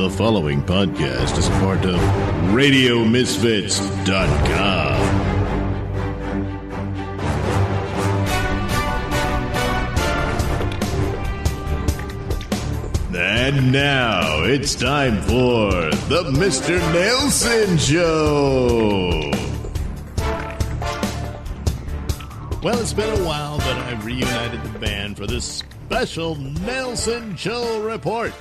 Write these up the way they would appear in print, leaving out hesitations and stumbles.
The following podcast is a part of RadioMisfits.com. And now it's time for the Mr. Nailsin Show. Well, it's been a while, but I've reunited the band for this special Nailsin Show report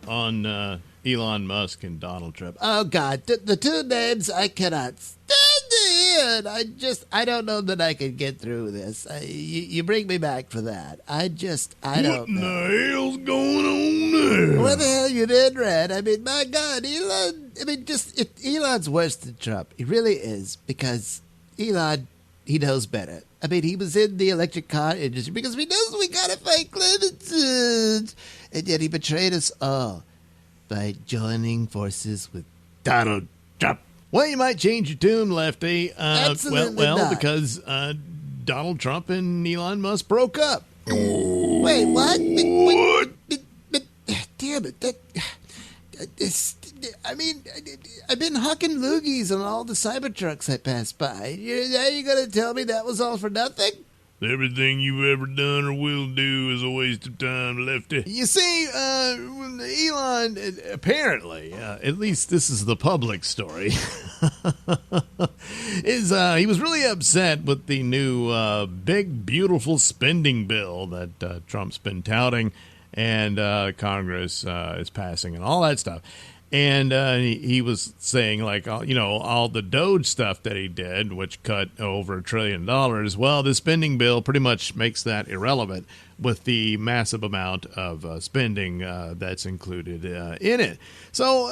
on Elon Musk and Donald Trump. Oh, God, the two names I cannot stand. I don't know that I could get through this. You bring me back for that. I don't know. What the hell's going on there? What the hell you did, Red? I mean, my God, Elon, Elon's worse than Trump. He really is, because Elon, he knows better. I mean, he was in the electric car industry because he knows we gotta fight climate change. And yet he betrayed us all by joining forces with Donald Trump. Well, you might change your tune, Lefty. Absolutely not. Because Donald Trump and Elon Musk broke up. Wait, what? What? But damn it, I've been hucking loogies on all the Cybertrucks I passed by. Now you're going to tell me that was all for nothing? Everything you've ever done or will do is a waste of time, Lefty. You see, Elon, apparently, at least this is the public story, he was really upset with the new big, beautiful spending bill that Trump's been touting and Congress is passing and all that stuff. And he was saying, like, all the Doge stuff that he did, which cut over $1 trillion. Well, the spending bill pretty much makes that irrelevant with the massive amount of spending that's included in it. So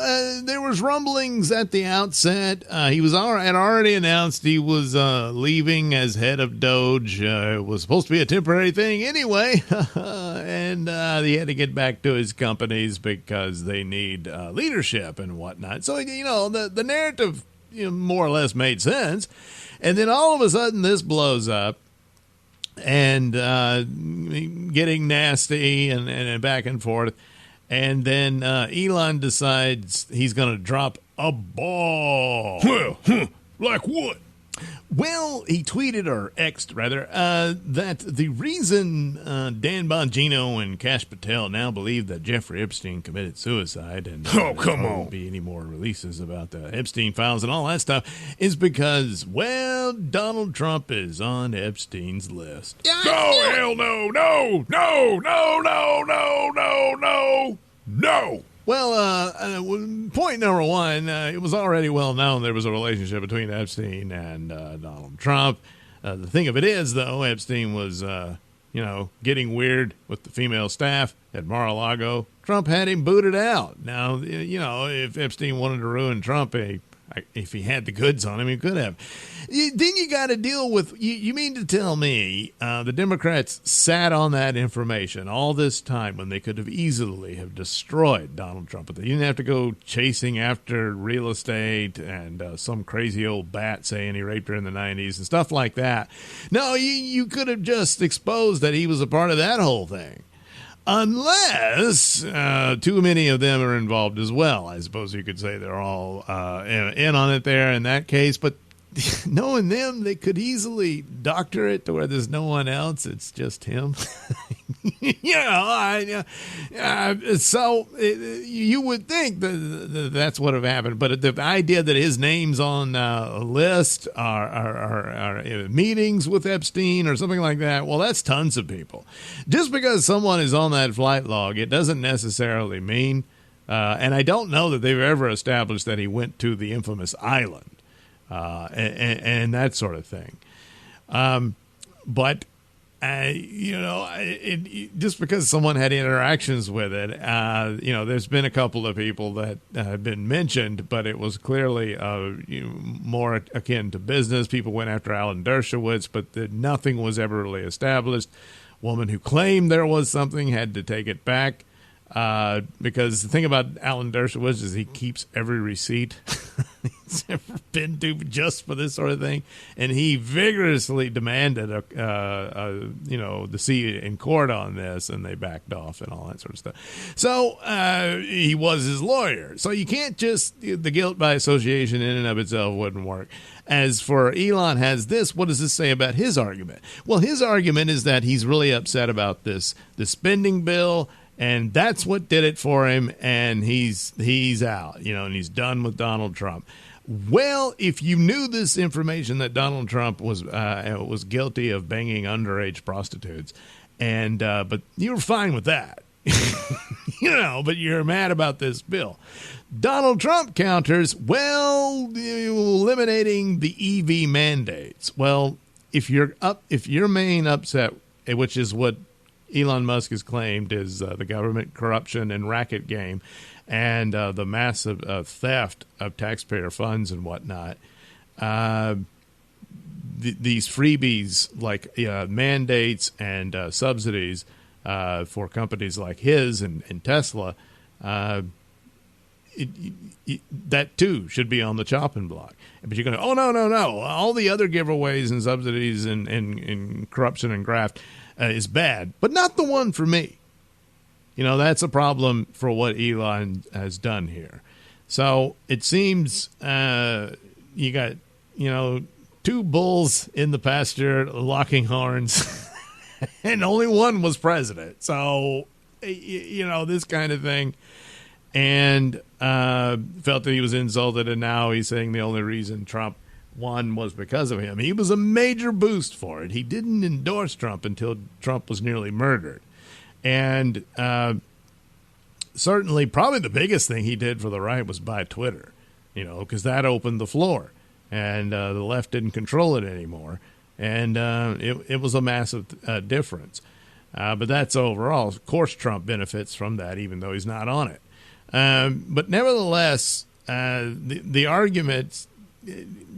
there was rumblings at the outset. He had already announced he was leaving as head of Doge. It was supposed to be a temporary thing anyway. And he had to get back to his companies because they need leadership and whatnot. So, the narrative more or less made sense. And then all of a sudden this blows up. And getting nasty and back and forth. And then Elon decides he's going to drop a ball. Well, like what? Well, he tweeted, or X'd rather, that the reason Dan Bongino and Kash Patel now believe that Jeffrey Epstein committed suicide and come there on, won't be any more releases about the Epstein files and all that stuff is because, well, Donald Trump is on Epstein's list. No, hell no, no. Well, point number one, it was already well known there was a relationship between Epstein and Donald Trump. The thing of it is, though, Epstein was, getting weird with the female staff at Mar-a-Lago. Trump had him booted out. Now, if Epstein wanted to ruin Trump, if he had the goods on him, he could have. Then you got to deal with, you mean to tell me the Democrats sat on that information all this time when they could have easily have destroyed Donald Trump, but they didn't have to go chasing after real estate and some crazy old bat saying he raped her in the 90s and stuff like that. No, you could have just exposed that he was a part of that whole thing. Unless too many of them are involved as well. I suppose you could say they're all in on it there in that case. But knowing them, they could easily doctor it to where there's no one else. It's just him. So you would think that that's what would have happened. But the idea that his name's on a list or meetings with Epstein or something like that, well, that's tons of people. Just because someone is on that flight log, it doesn't necessarily mean, and I don't know that they've ever established that he went to the infamous island and that sort of thing. But just because someone had interactions with it, there's been a couple of people that have been mentioned, but it was clearly more akin to business. People went after Alan Dershowitz, but nothing was ever really established. Woman who claimed there was something had to take it back because the thing about Alan Dershowitz is he keeps every receipt. he's ever been to just for this sort of thing. And he vigorously demanded, to see it in court on this, and they backed off and all that sort of stuff. So he was his lawyer. So you can't just, the guilt by association in and of itself wouldn't work. As for Elon has this, what does this say about his argument? Well, his argument is that he's really upset about the spending bill, and that's what did it for him, and he's out, and he's done with Donald Trump. Well, if you knew this information that Donald Trump was guilty of banging underage prostitutes, and but you were fine with that, but you're mad about this bill. Donald Trump counters, eliminating the EV mandates. Well, if your main upset, which is what Elon Musk has claimed is the government corruption and racket game and the massive theft of taxpayer funds and whatnot, these freebies like mandates and subsidies for companies like his and Tesla, that too should be on the chopping block. But you're going to, no. All the other giveaways and subsidies and corruption and graft is bad, but not the one for me. That's a problem for what Elon has done here. So it seems you got, two bulls in the pasture locking horns, and only one was president. So, this kind of thing. And felt that he was insulted, and now he's saying the only reason Trump won was because of him. He was a major boost for it. He didn't endorse Trump until Trump was nearly murdered. And certainly probably the biggest thing he did for the right was buy Twitter, because that opened the floor, and the left didn't control it anymore. And it was a massive difference. But that's overall. Of course, Trump benefits from that, even though he's not on it. But nevertheless, the argument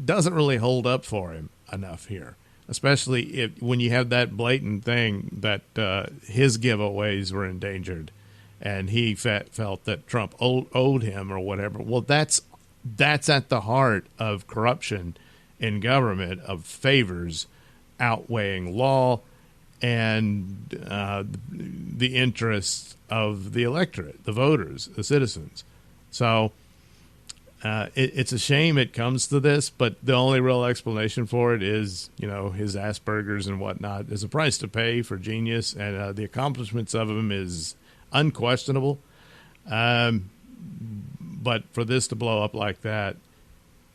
doesn't really hold up for him enough here, especially when you have that blatant thing that his giveaways were endangered, and he felt that Trump owed him or whatever. Well, that's at the heart of corruption in government, of favors outweighing law and the interests of the electorate, the voters, the citizens. So it's a shame it comes to this, but the only real explanation for it is, his Asperger's and whatnot. There's a price to pay for genius, and the accomplishments of him is unquestionable. But for this to blow up like that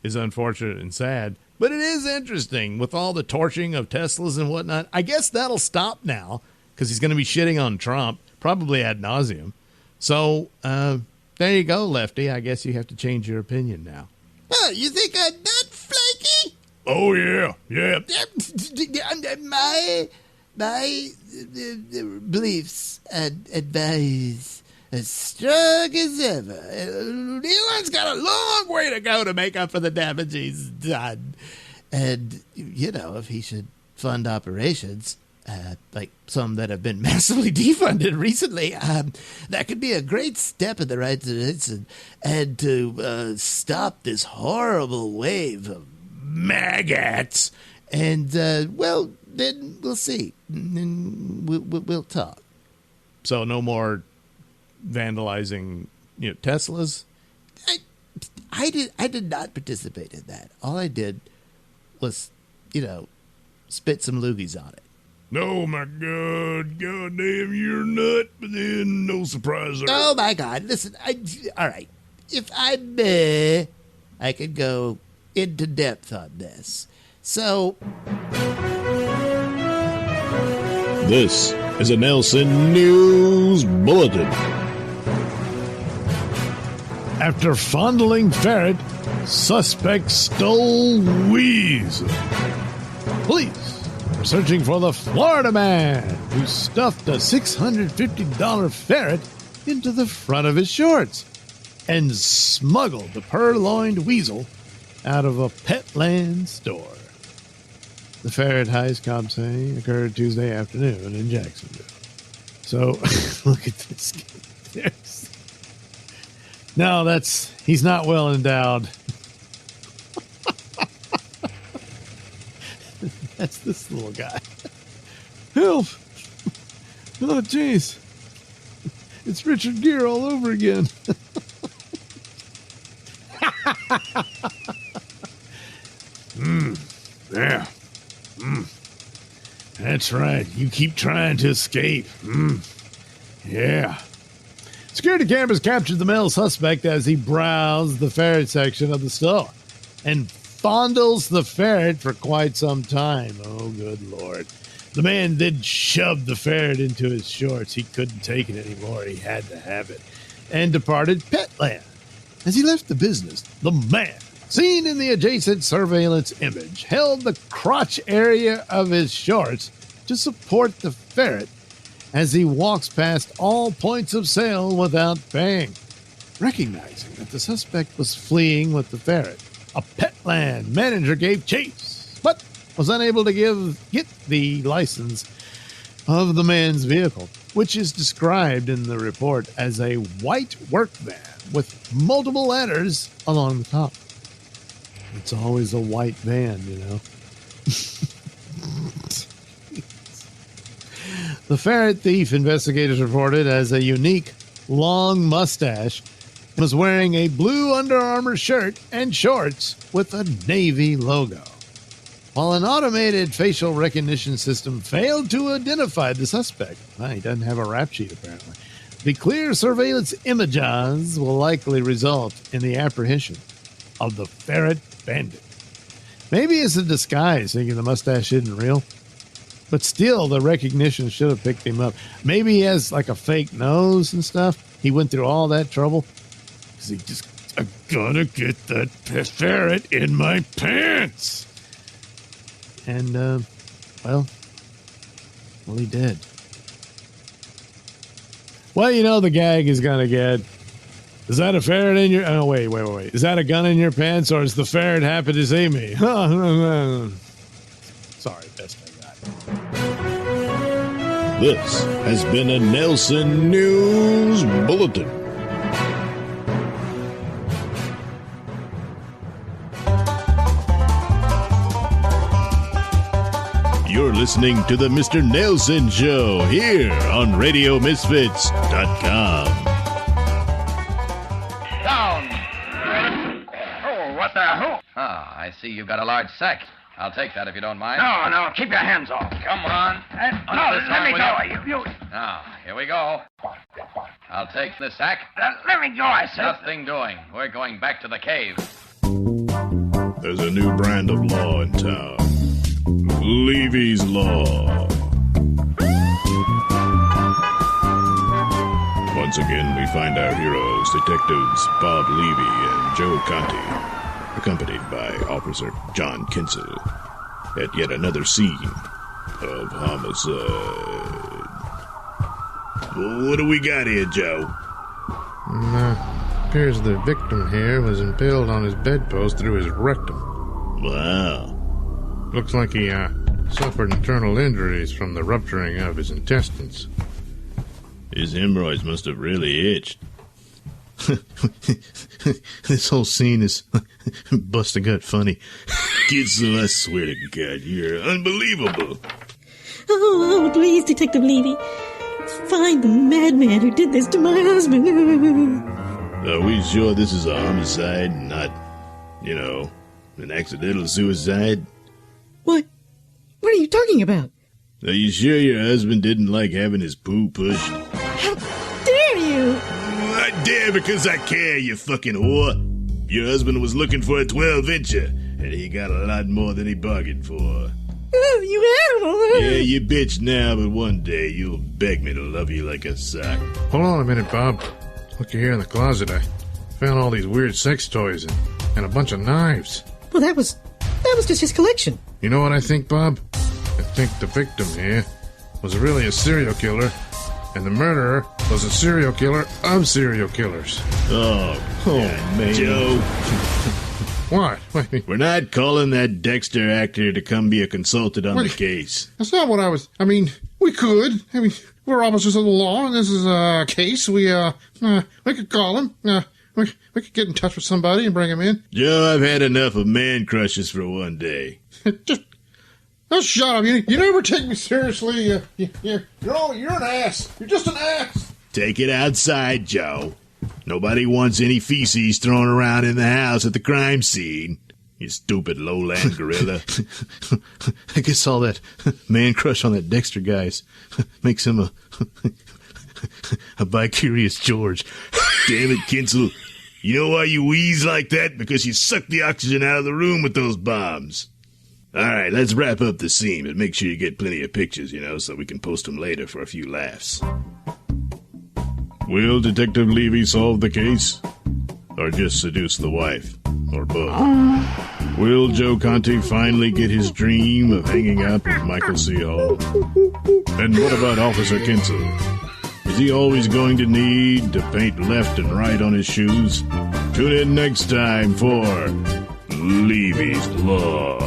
is unfortunate and sad. But it is interesting with all the torching of Teslas and whatnot. I guess that'll stop now because he's going to be shitting on Trump, probably ad nauseum. So there you go, Lefty. I guess you have to change your opinion now. Oh, you think I'm not flaky? Oh, yeah. My beliefs and advice as strong as ever. Elon's got a long way to go to make up for the damage he's done. And, if he should fund operations, like some that have been massively defunded recently, that could be a great step in the right direction, and to stop this horrible wave of maggots. And, then we'll see. And we'll talk. So no more vandalizing, Teslas? I did not participate in that. All I did was, spit some loogies on it. Oh, my God. Goddamn, you're a nut, but then no surprise there. Oh, my God. Listen, all right. If I may, I could go into depth on this. So... This is a Nailsin News Bulletin. After fondling Ferret, suspect stole weasel. Police are searching for the Florida man who stuffed a $650 ferret into the front of his shorts and smuggled the purloined weasel out of a Petland store. The ferret heist, cops say, occurred Tuesday afternoon in Jacksonville. So, look at this kid. No, he's not well endowed. That's this little guy. Help! Oh, jeez. It's Richard Gere all over again. Yeah. That's right. You keep trying to escape. Yeah. Security cameras captured the male suspect as he browsed the ferret section of the store and fondles the ferret for quite some time. Oh, good Lord. The man then shoved the ferret into his shorts. He couldn't take it anymore. He had to have it. And departed Petland. As he left the business, the man, seen in the adjacent surveillance image, held the crotch area of his shorts to support the ferret as he walks past all points of sale without paying. Recognizing that the suspect was fleeing with the ferret, a Petland manager gave chase, but was unable to get the license of the man's vehicle, which is described in the report as a white work van with multiple letters along the top. It's always a white van, you know. The ferret thief, investigators reported, as a unique, long mustache, was wearing a blue Under Armour shirt and shorts with a Navy logo. While an automated facial recognition system failed to identify the suspect, he doesn't have a rap sheet apparently, the clear surveillance images will likely result in the apprehension of the ferret bandit. Maybe it's a disguise, thinking the mustache isn't real. But still, the recognition should have picked him up. Maybe he has like a fake nose and stuff. He went through all that trouble. Because he just, I gotta get that ferret in my pants. And, well, he did. Well, you know the gag is going to get, is that a ferret in your, oh, wait. Is that a gun in your pants, or is the ferret happy to see me? Sorry, best I got. This has been a Nailsin News Bulletin. You're listening to the Mr. Nailsin Show here on RadioMisfits.com. Down! Oh, what the hell? Ah, I see you've got a large sack. I'll take that if you don't mind. No, keep your hands off. Come on. No, let me go. You. Now, here we go. I'll take the sack. Let me go, I said. Nothing doing. We're going back to the cave. There's a new brand of law in town. Levy's Law. Once again, we find our heroes, Detectives Bob Levy and Joe Conti, accompanied by Officer John Kinsel, at yet another scene of homicide. What do we got here, Joe? Appears the victim here was impaled on his bedpost through his rectum. Wow. Looks like he suffered internal injuries from the rupturing of his intestines. His hemorrhoids must have really itched. This whole scene is bust-a-gut funny. Kinsel, I swear to God, you're unbelievable. Oh, please, Detective Levy. Find the madman who did this to my husband. Are we sure this is a homicide and not, an accidental suicide? What? What are you talking about? Are you sure your husband didn't like having his poo pushed? How dare you? I dare because I care, you fucking whore. Your husband was looking for a 12-incher, and he got a lot more than he bargained for. Oh, you animal. Yeah, you bitch now, but one day you'll beg me to love you like a sock. Hold on a minute, Bob. Looky here in the closet. I found all these weird sex toys and a bunch of knives. Well, that was just his collection. You know what I think, Bob? I think the victim here was really a serial killer, and the murderer was a serial killer of serial killers. Oh man. Joe. What? We're not calling that Dexter actor to come be a consultant on the case. That's not what I was... we could. We're officers of the law, and this is a case. We could call him. We could get in touch with somebody and bring him in. Joe, I've had enough of man crushes for one day. Oh, shut up. You never take me seriously. You're an ass. You're just an ass. Take it outside, Joe. Nobody wants any feces thrown around in the house at the crime scene. You stupid lowland gorilla. I guess all that man crush on that Dexter guy's makes him a bi-curious George. Damn it, Kinsel. You know why you wheeze like that? Because you suck the oxygen out of the room with those bombs. All right, let's wrap up the scene, but make sure you get plenty of pictures, so we can post them later for a few laughs. Will Detective Levy solve the case? Or just seduce the wife? Or both? Will Joe Conti finally get his dream of hanging out with Michael C. Hall? And what about Officer Kinsel? Is he always going to need to paint left and right on his shoes? Tune in next time for Levy's Law.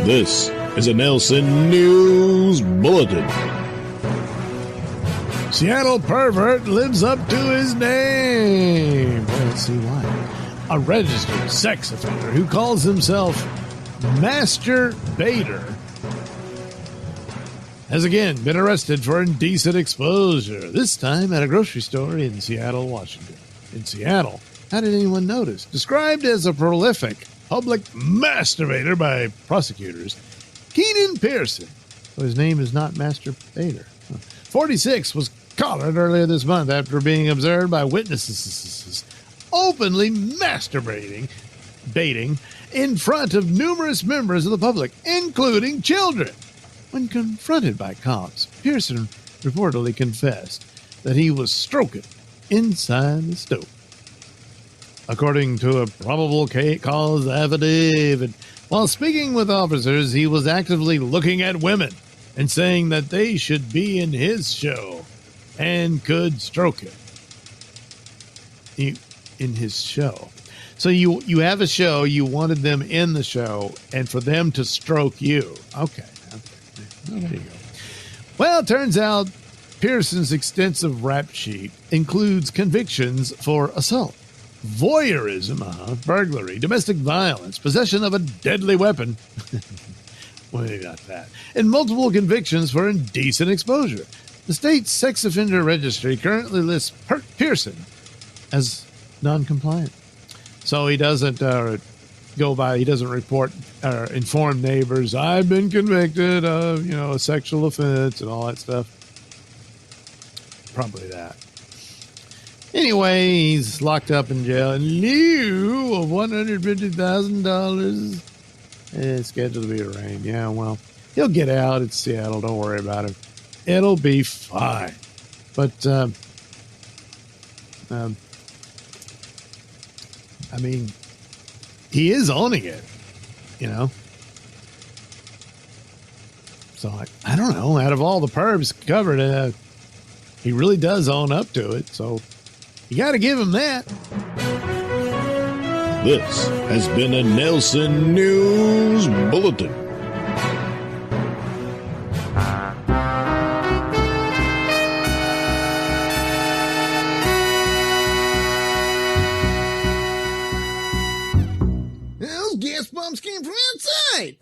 This is a Nailsin News Bulletin. Seattle pervert lives up to his name. Let's see why. A registered sex offender who calls himself Master Bader has again been arrested for indecent exposure, this time at a grocery store in Seattle, Washington. In Seattle, how did anyone notice? Described as a prolific public masturbator by prosecutors, Keenan Pearson, so his name is not Master Bader, 46, was collared earlier this month after being observed by witnesses openly masturbating in front of numerous members of the public, including children. When confronted by cops, Pearson reportedly confessed that he was stroking inside the stove. According to a probable cause affidavit, while speaking with officers, he was actively looking at women and saying that they should be in his show and could stroke him. In his show. So you have a show, you wanted them in the show, and for them to stroke you. Okay. Well, there you go. Well, it turns out Pearson's extensive rap sheet includes convictions for assault, voyeurism, burglary, domestic violence, possession of a deadly weapon, well, maybe not that, and multiple convictions for indecent exposure. The state's sex offender registry currently lists Pearson as non-compliant. So he doesn't he doesn't report or inform neighbors, I've been convicted of, a sexual offense and all that stuff. Probably that. Anyway, he's locked up in jail in lieu of $150,000. It's scheduled to be arraigned. Yeah, well, he'll get out. It's Seattle. Don't worry about it. It'll be fine. But, he is owning it, So I don't know. Out of all the perps covered, he really does own up to it. So you got to give him that. This has been a Nailsin News Bulletin. Those gas bombs came from outside.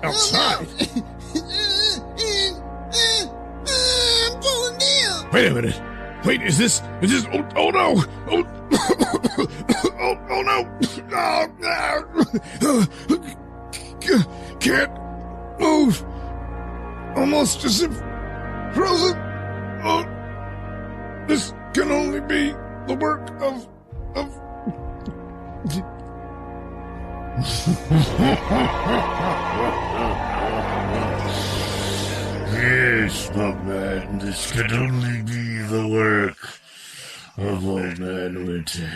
Outside? I'm falling down. Wait a minute. Wait, is this, oh no. Oh no. Can't move. Almost as if frozen. Oh, this can only be the work of Yes, my man, this could only be the work of Old Man Winter.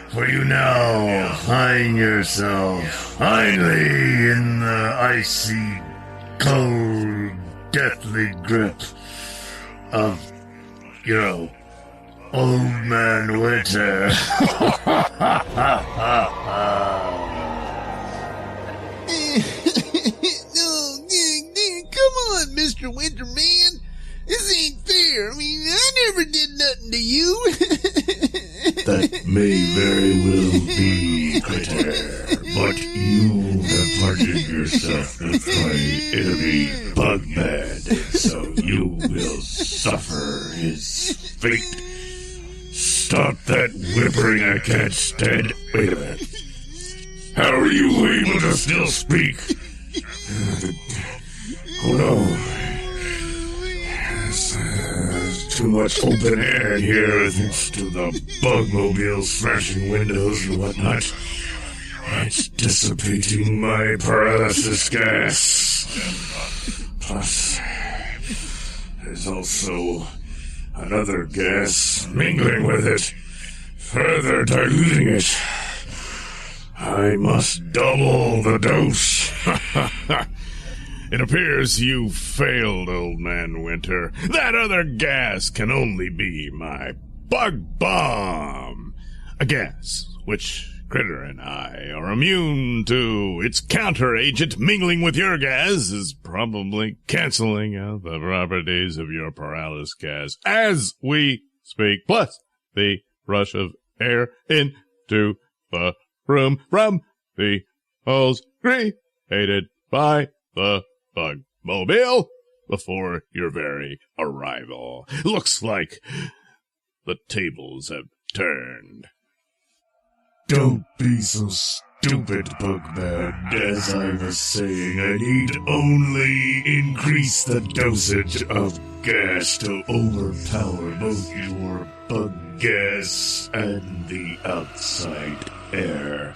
For you now find yourself finally in the icy, cold, deathly grip of, Old Man Winter. Come on, Mr. Winterman. This ain't fair. I never did nothing to you. may very well be, Critter, but you have pardoned yourself with my enemy, Bugman, so you will suffer his fate. Stop that whimpering, I can't stand it. Wait a minute. How are you able to still speak? Oh no. There's too much open air here thanks to the bugmobile smashing windows and whatnot. It's dissipating my paralysis gas. Plus, there's also another gas mingling with it, further diluting it. I must double the dose. It appears you failed, Old Man Winter. That other gas can only be my bug bomb. A gas which Critter and I are immune to. Its counter-agent mingling with your gas is probably canceling out the properties of your paralysis gas as we speak. Plus, the rush of air into the room from the holes created by the Bugmobile before your very arrival. Looks like the tables have turned. Don't be so stupid, Bugman. As I was saying, I need only increase the dosage of gas to overpower both your bug gas and the outside air.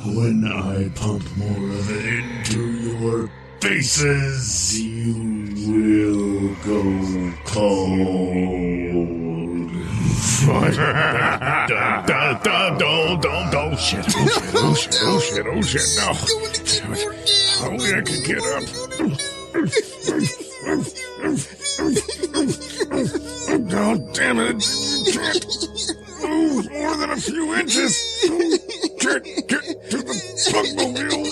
When I pump more of it into your faces, you will go cold. Oh shit, no. Only I could get up. Oh, damn it. Can't move more than a few inches. Can't get to the bugmobile.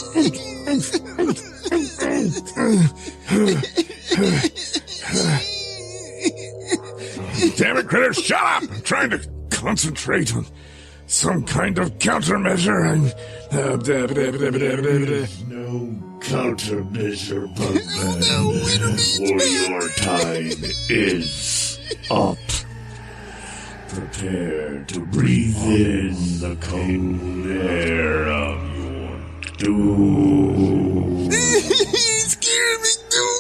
Damn it, Critter, shut up! I'm trying to concentrate on some kind of countermeasure. No countermeasure, Bugman, or your time is up. Prepare to breathe in the cold air of your doom. Scared me, dude.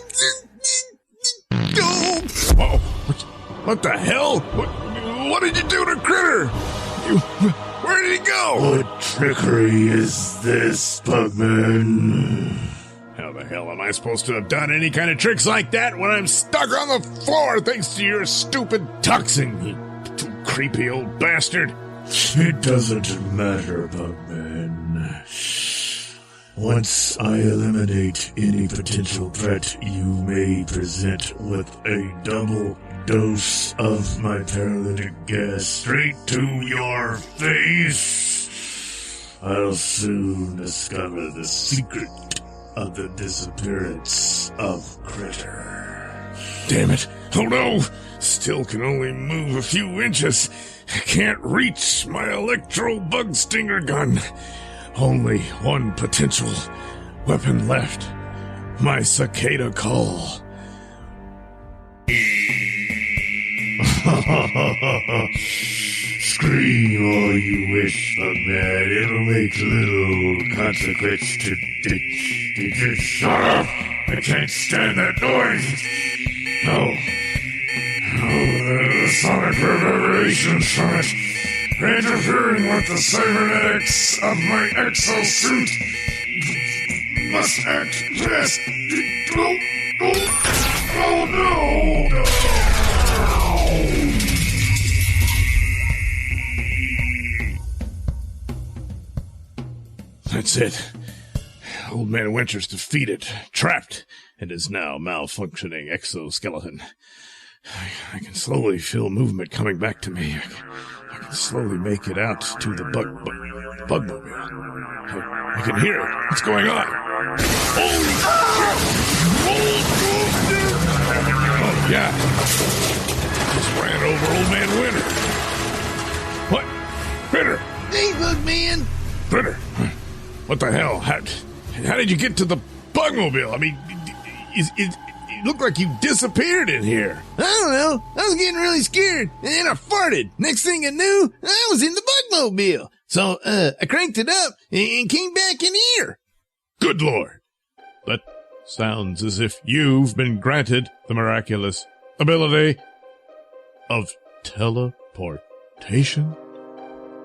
Whoa, what the hell? What did you do to Critter? Where did he go? What trickery is this, Bugman? How the hell am I supposed to have done any kind of tricks like that when I'm stuck on the floor thanks to your stupid tuxing, you creepy old bastard? It doesn't matter, Bugman. Once I eliminate any potential threat, you may present with a double dose of my paralytic gas straight to your face. I'll soon discover the secret of the disappearance of Critter. Damn it. Oh no! Still can only move a few inches. I can't reach my electro bug stinger gun. Only one potential weapon left. My cicada call. Scream all you wish, Bugman. It'll make little consequence to shut up! I can't stand that noise! No. The sonic reverberations from it, interfering with the cybernetics of my exosuit, must act fast. Oh no! That's it. Old Man Winter's defeated, trapped in his now malfunctioning exoskeleton. I can slowly feel movement coming back to me. I can slowly make it out to the bugmobile. I can hear it. What's going on? Holy shit! Oh, yeah. Just ran over Old Man Winter. What? Critter! Hey, Bugman. Critter! What the hell? How did you get to the bugmobile? I mean, it looked like you disappeared in here. I don't know. I was getting really scared, and then I farted. Next thing I knew, I was in the Bugmobile. So, I cranked it up and came back in here. Good Lord. That sounds as if you've been granted the miraculous ability of teleportation.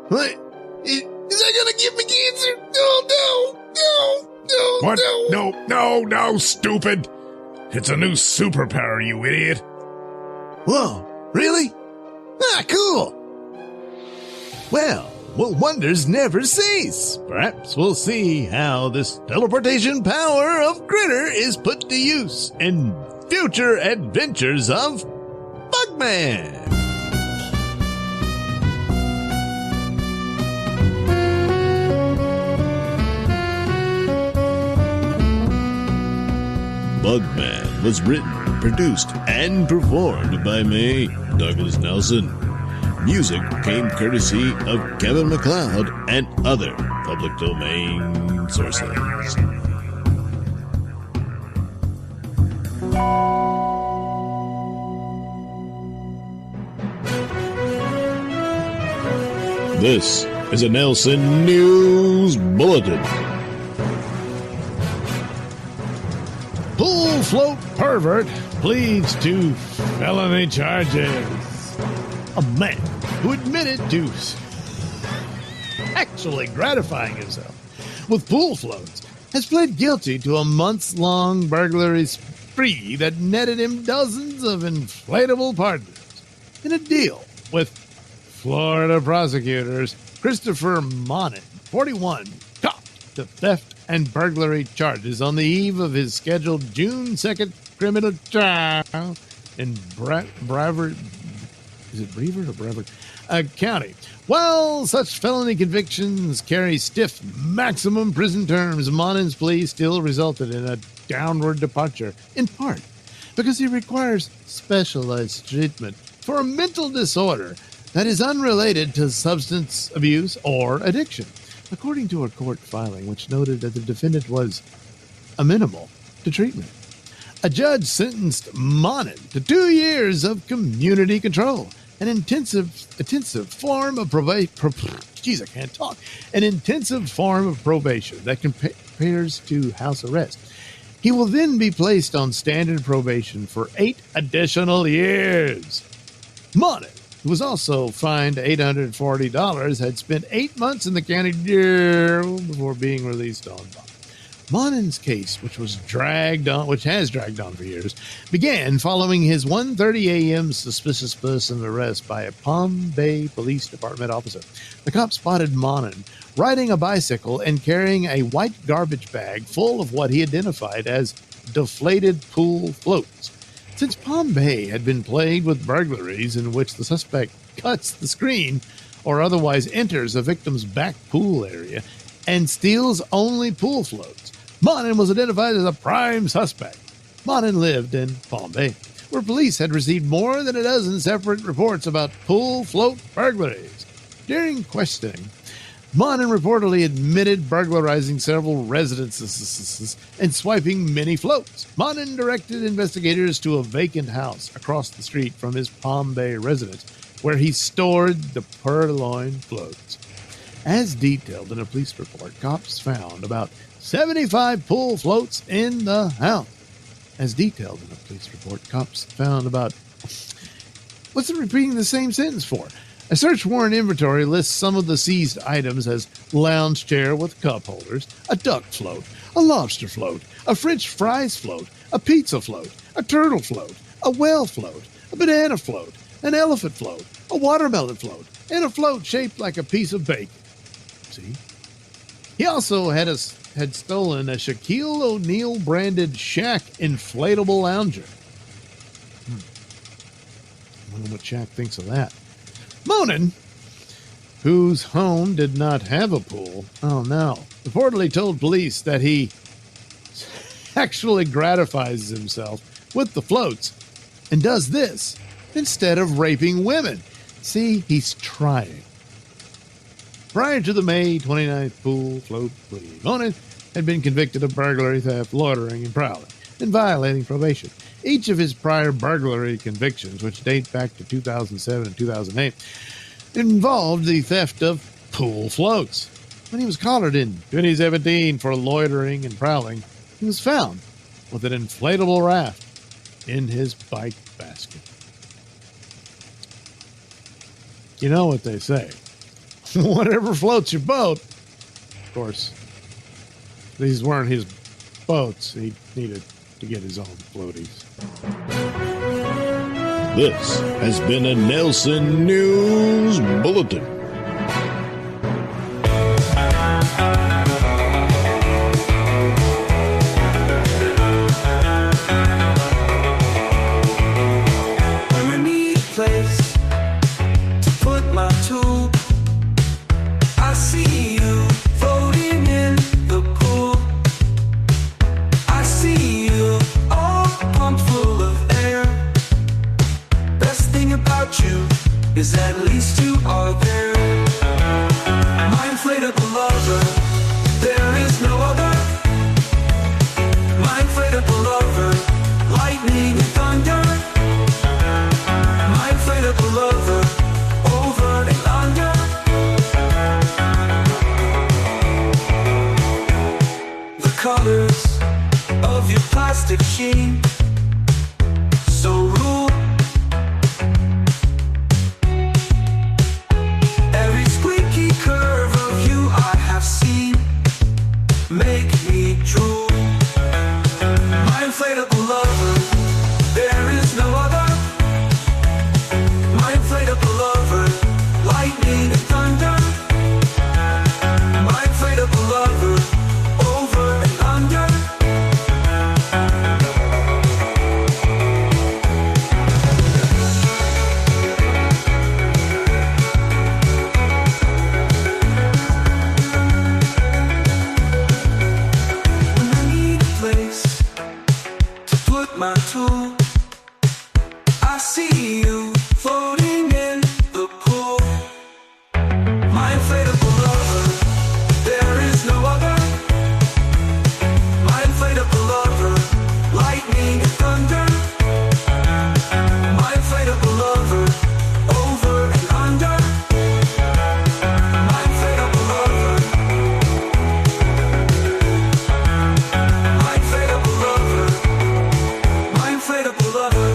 What? Is that gonna give me cancer? No. What? No, stupid. It's a new superpower, you idiot. Whoa, really? Ah, cool. Well, wonders never cease. Perhaps we'll see how this teleportation power of Critter is put to use in future adventures of Bugman. Bugman was written, produced, and performed by me, Douglas Nailsin. Music came courtesy of Kevin MacLeod and other public domain sources. This is a Nailsin News Bulletin. Pool float pervert pleads to felony charges. A man who admitted to actually gratifying himself with pool floats has pled guilty to a months-long burglary spree that netted him dozens of inflatable partners in a deal with Florida prosecutors. Christopher Monin, 41, copped to theft and burglary charges on the eve of his scheduled June 2nd criminal trial in Brevard County. While such felony convictions carry stiff maximum prison terms, Monin's plea still resulted in a downward departure, in part because he requires specialized treatment for a mental disorder that is unrelated to substance abuse or addiction, according to a court filing which noted that the defendant was amenable to treatment. A judge sentenced Monin to 2 years of community control, an intensive form of an intensive form of probation that compares to house arrest. He will then be placed on standard probation for 8 additional years. Monin, who was also fined $840, had spent 8 months in the county jail before being released on bond. Monin's case, which has dragged on for years, began following his 1:30 a.m. suspicious person arrest by a Palm Bay Police Department officer. The cop spotted Monin riding a bicycle and carrying a white garbage bag full of what he identified as deflated pool floats. Since Palm Bay had been plagued with burglaries in which the suspect cuts the screen or otherwise enters a victim's back pool area and steals only pool floats, Monin was identified as a prime suspect. Monin lived in Palm Bay, where police had received more than a dozen separate reports about pool float burglaries. During questioning, Monin reportedly admitted burglarizing several residences and swiping many floats. Monin directed investigators to a vacant house across the street from his Palm Bay residence, where he stored the purloined floats. As detailed in a police report, cops found about 75 pool floats in the house. As detailed in a police report, cops found about... What's it repeating the same sentence for? A search warrant inventory lists some of the seized items as lounge chair with cup holders, a duck float, a lobster float, a French fries float, a pizza float, a turtle float, a whale float, a banana float, an elephant float, a watermelon float, and a float shaped like a piece of bacon. See? He also had stolen a Shaquille O'Neal branded Shaq inflatable lounger. I wonder what Shaq thinks of that. Monin, whose home did not have a pool, reportedly told police that he actually gratifies himself with the floats and does this instead of raping women. See, he's trying. prior to the May 29th pool float plea. Monin had been convicted of burglary, theft, loitering, and prowling, and violating probation. Each of his prior burglary convictions, which date back to 2007 and 2008, involved the theft of pool floats. When he was collared in 2017 for loitering and prowling, he was found with an inflatable raft in his bike basket. You know what they say. Whatever floats your boat. Of course, these weren't his boats. He needed to get his own floaties. This has been a Nailsin News Bulletin. Is at least you are there. My inflatable lover, there is no other. My inflatable lover, lightning and thunder. My inflatable lover, over and under. The colors of your plastic sheen, so rude. Make me drool. My inflatable lover, there is no other. My inflatable lover, lightning and thunder. My inflatable lover, over and under. My tool, I see you floating in the pool. My inflatable lover, there is no other. My inflatable lover, lightning and thunder. My inflatable lover, over and under. My inflatable lover, my inflatable lover.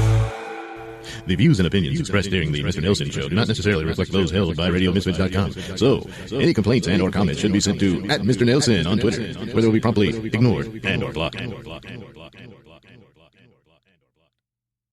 The views and opinions expressed during the Mr. Nailsin Show do not necessarily reflect those held by RadioMisfits.com. So, any complaints and or comments should be sent to @Mr. Nailsin on Twitter, where they will be promptly ignored and or blocked.